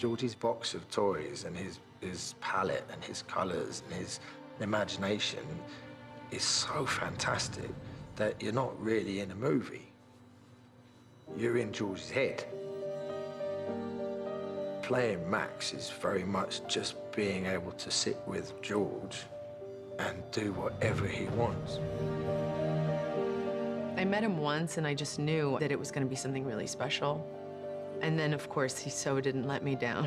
Georgie's box of toys and his palette and his colours and his imagination is so fantastic that you're not really in a movie. You're in Georgie's head. Playing Max is very much just being able to sit with George and do whatever he wants. I met him once and I just knew that it was going to be something really special. And then, of course, he so didn't let me down.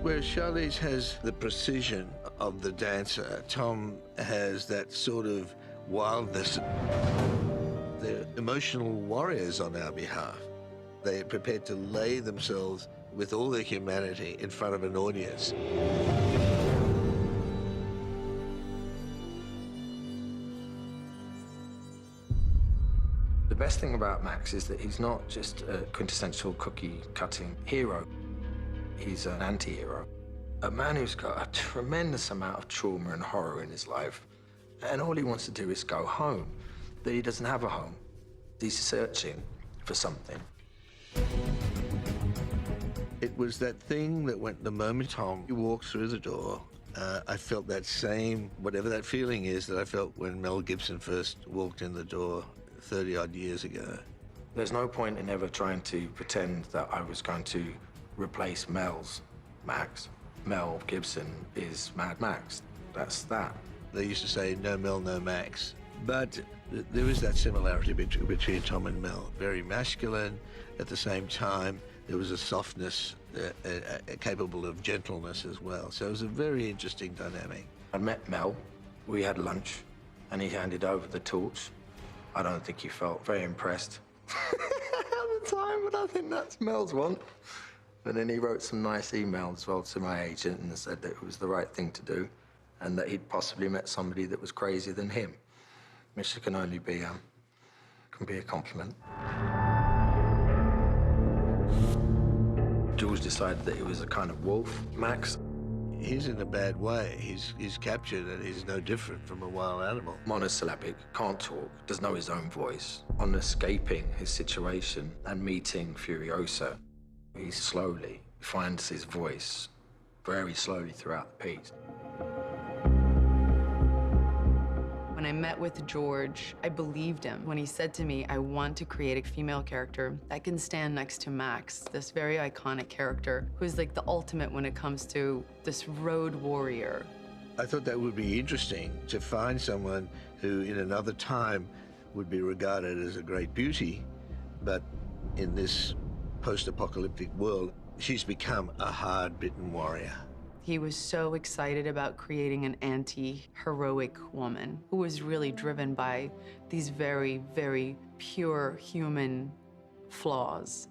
Whereas CHARLIZE has the precision of the dancer, Tom has that sort of wildness. They're emotional warriors on our behalf. They're prepared to lay themselves with all their humanity in front of an audience. The best thing about Max is that he's not just a quintessential cookie-cutting hero. He's an anti-hero. A man who's got a tremendous amount of trauma and horror in his life, and all he wants to do is go home. But he doesn't have a home. He's searching for something. It was that thing that went the moment Tom walked through the door, I felt that same, whatever that feeling is that I felt when Mel Gibson first walked in the door 30-odd years ago. There's no point in ever trying to pretend that I was going to replace Mel's Max. Mel Gibson is Mad Max. That's that. They used to say, no Mel, no Max. But there is that similarity between Tom and Mel. Very masculine. At the same time, there was a softness capable of gentleness as well. So it was a very interesting dynamic. I met Mel. We had lunch, and he handed over the torch. I don't think he felt very impressed at the time, but I think that's Mel's one. And then he wrote some nice emails as well to my agent and said that it was the right thing to do and that he'd possibly met somebody that was crazier than him, which can only be a compliment. George decided that he was a kind of wolf, Max. He's in a bad way. He's captured and he's no different from a wild animal. Monosyllabic, can't talk, doesn't know his own voice. On escaping his situation and meeting Furiosa, he slowly finds his voice very slowly throughout the piece. When I met with George, I believed him when he said to me, I want to create a female character that can stand next to Max, this very iconic character who's like the ultimate when it comes to this road warrior. I thought that would be interesting to find someone who in another time would be regarded as a great beauty, but in this post-apocalyptic world, she's become a hard-bitten warrior. He was so excited about creating an anti-heroic woman who was really driven by these very, very pure human flaws.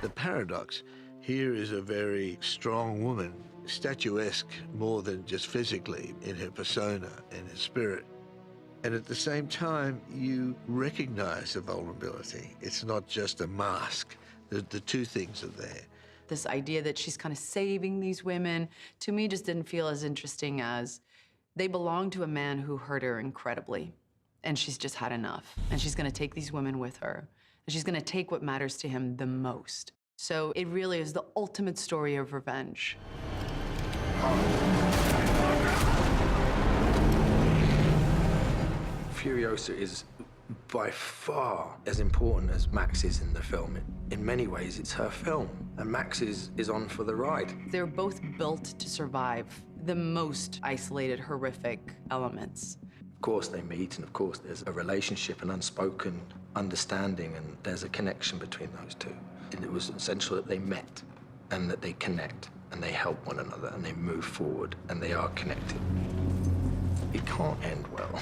The paradox here is a very strong woman, statuesque more than just physically in her persona and her spirit. And at the same time, you recognize the vulnerability. It's not just a mask. The two things are there. This idea that she's kind of saving these women, to me, just didn't feel as interesting as they belong to a man who hurt her incredibly, and she's just had enough. And she's gonna take these women with her, and she's gonna take what matters to him the most. So it really is the ultimate story of revenge. Furiosa is by far as important as Max is in the film. In many ways, it's her film, and Max is on for the ride. They're both built to survive the most isolated, horrific elements. Of course they meet, and of course there's a relationship, an unspoken understanding, and there's a connection between those two. And it was essential that they met, and that they connect, and they help one another, and they move forward, and they are connected. It can't end well.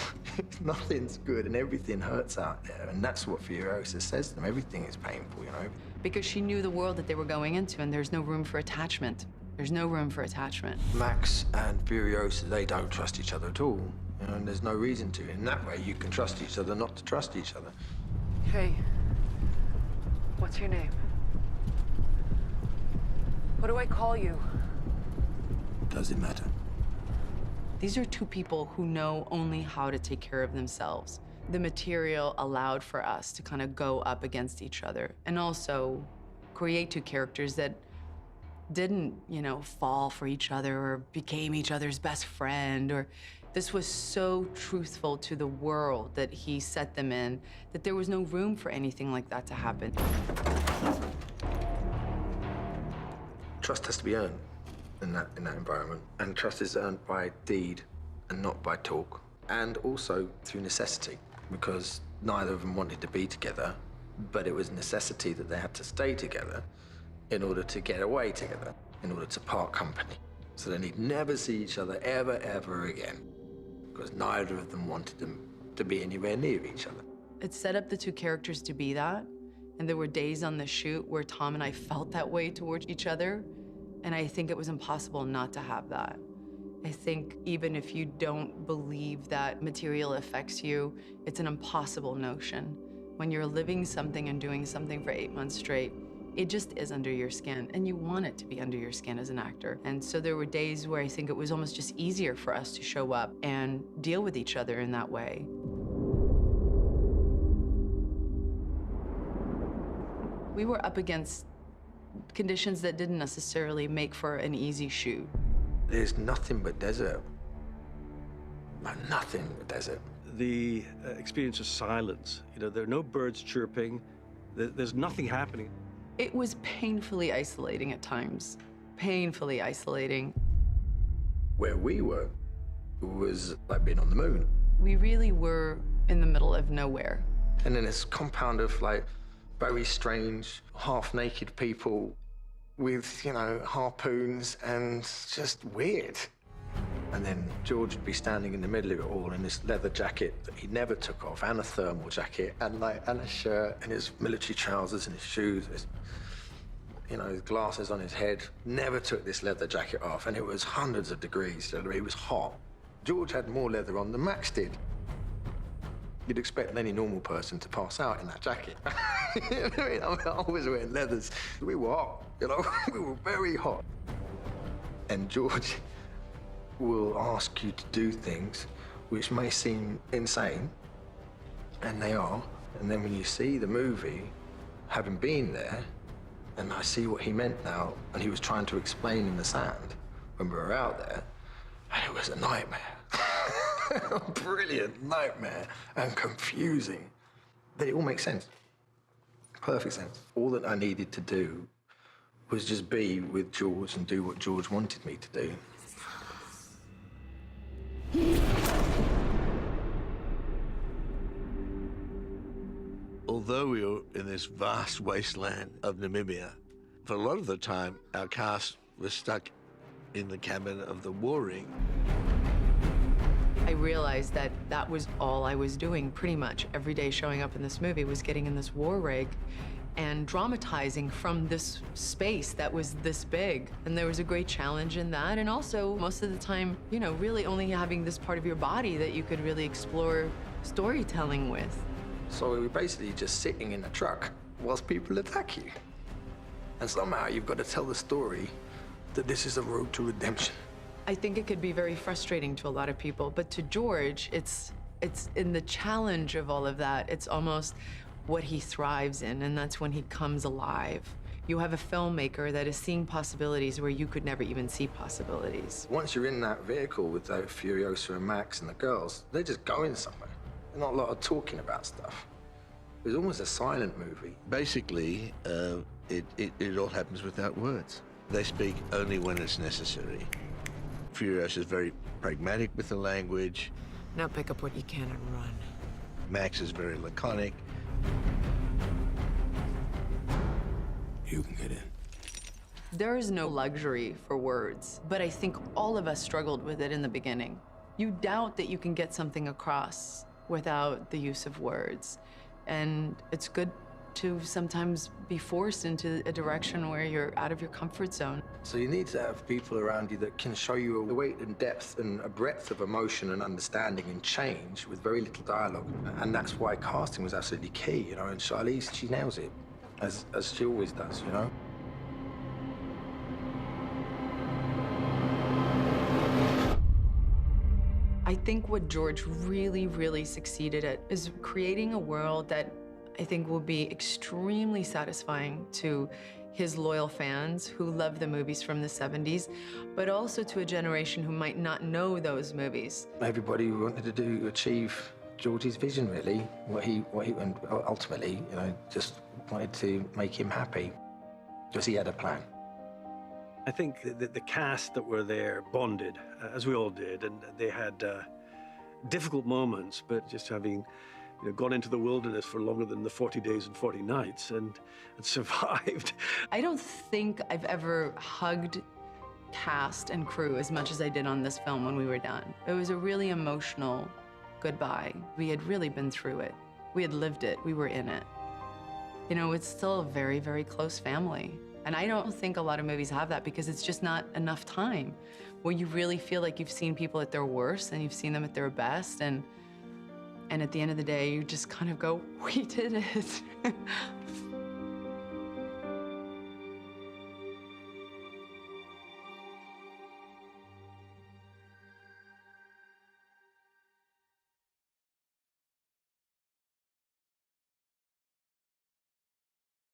Nothing's good and everything hurts out there. And that's what Furiosa says to them. Everything is painful, you know? Because she knew the world that they were going into, and there's no room for attachment. There's no room for attachment. Max and Furiosa, they don't trust each other at all. You know, and there's no reason to. In that way, you can trust each other not to trust each other. Hey, what's your name? What do I call you? Does it matter? These are two people who know only how to take care of themselves. The material allowed for us to kind of go up against each other and also create two characters that didn't, you know, fall for each other or became each other's best friend. Or this was so truthful to the world that he set them in that there was no room for anything like that to happen. Trust has to be earned in that environment, and trust is earned by deed and not by talk, and also through necessity, because neither of them wanted to be together, but it was necessity that they had to stay together in order to get away together, in order to part company, so then he'd never see each other ever again, because neither of them wanted them to be anywhere near each other. It set up the two characters to be that, and there were days on the shoot where Tom and I felt that way towards each other, and I think it was impossible not to have that. I think even if you don't believe that material affects you, it's an impossible notion. When you're living something and doing something for 8 months straight, it just is under your skin, and you want it to be under your skin as an actor. And so there were days where I think it was almost just easier for us to show up and deal with each other in that way. We were up against conditions that didn't necessarily make for an easy shoot. There's nothing but desert. Like, nothing but desert. The experience of silence. You know, there are no birds chirping. There's nothing happening. It was painfully isolating at times. Painfully isolating. Where we were was like being on the moon. We really were in the middle of nowhere. And then this compound of like very strange, half-naked people with, you know, harpoons and just weird. And then George would be standing in the middle of it all in this leather jacket that he never took off, and a thermal jacket, and a shirt, and his military trousers and his shoes, you know, his glasses on his head. Never took this leather jacket off, and it was hundreds of degrees. It was hot. George had more leather on than Max did. You'd expect any normal person to pass out in that jacket. You know what I mean? I was wearing leathers. We were hot, you know? We were very hot. And George will ask you to do things which may seem insane, and they are. And then when you see the movie, having been there, and I see what he meant now, and he was trying to explain in the sand when we were out there, and it was a nightmare. A brilliant nightmare and confusing. But it all makes sense. Perfect sense. All that I needed to do was just be with George and do what George wanted me to do. Although we were in this vast wasteland of Namibia, for a lot of the time, our cast was stuck in the cabin of the war rig. I realized that that was all I was doing pretty much every day showing up in this movie, was getting in this war rig and dramatizing from this space that was this big. And there was a great challenge in that. And also, most of the time, you know, really only having this part of your body that you could really explore storytelling with. So we were basically just sitting in a truck whilst people attack you. And somehow you've got to tell the story that this is a road to redemption. I think it could be very frustrating to a lot of people, but to George, it's in the challenge of all of that, it's almost what he thrives in, and that's when he comes alive. You have a filmmaker that is seeing possibilities where you could never even see possibilities. Once you're in that vehicle with Furiosa and Max and the girls, they're just going somewhere. There's not a lot of talking about stuff. It was almost a silent movie. Basically, it all happens without words. They speak only when it's necessary. Furiosa is very pragmatic with the language. Now pick up what you can and run. Max is very laconic. You can get in. There is no luxury for words, but I think all of us struggled with it in the beginning. You doubt that you can get something across without the use of words. And it's good to sometimes be forced into a direction where you're out of your comfort zone. So you need to have people around you that can show you a weight and depth and a breadth of emotion and understanding and change with very little dialogue. And that's why casting was absolutely key, you know, and CHARLIZE, she nails it, as she always does, you know? I think what George really, really succeeded at is creating a world that I think will be extremely satisfying to his loyal fans who love the movies from the 70s, but also to a generation who might not know those movies. Everybody wanted to achieve George's vision, really. And ultimately, you know, just wanted to make him happy, because he had a plan. I think the cast that were there bonded, as we all did, and they had difficult moments, but just having gone into the wilderness for longer than the 40 days and 40 nights and survived. I don't think I've ever hugged cast and crew as much as I did on this film when we were done. It was a really emotional goodbye. We had really been through it. We had lived it. We were in it. You know, it's still a very, very close family. And I don't think a lot of movies have that because it's just not enough time where you really feel like you've seen people at their worst and you've seen them at their best. And at the end of the day, you just kind of go, we did it.